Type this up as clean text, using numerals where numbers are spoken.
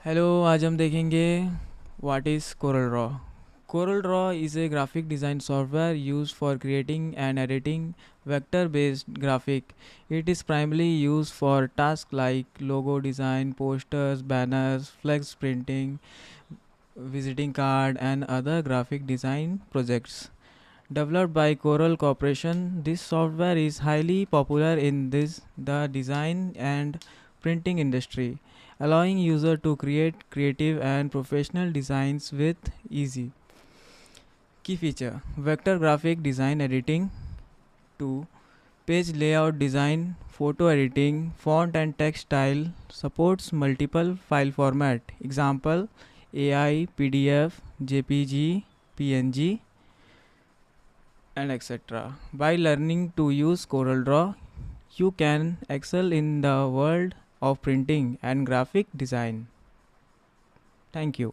Hello, आज हम देखेंगे what is Coreldraw. Coreldraw is a graphic design software used for creating and editing vector-based graphic. It is primarily used for tasks like logo design, posters, banners, flex printing, visiting card, and other graphic design projects. Developed by Corel Corporation, this software is highly popular in the design and printing industry, allowing user to create creative and professional designs with easy. Key feature: vector graphic design editing, 2 page layout design, photo editing, font and text style, supports multiple file format, example AI, PDF, JPG, PNG, and etc. By learning to use CorelDRAW, you can excel in the world of printing and graphic design. Thank you.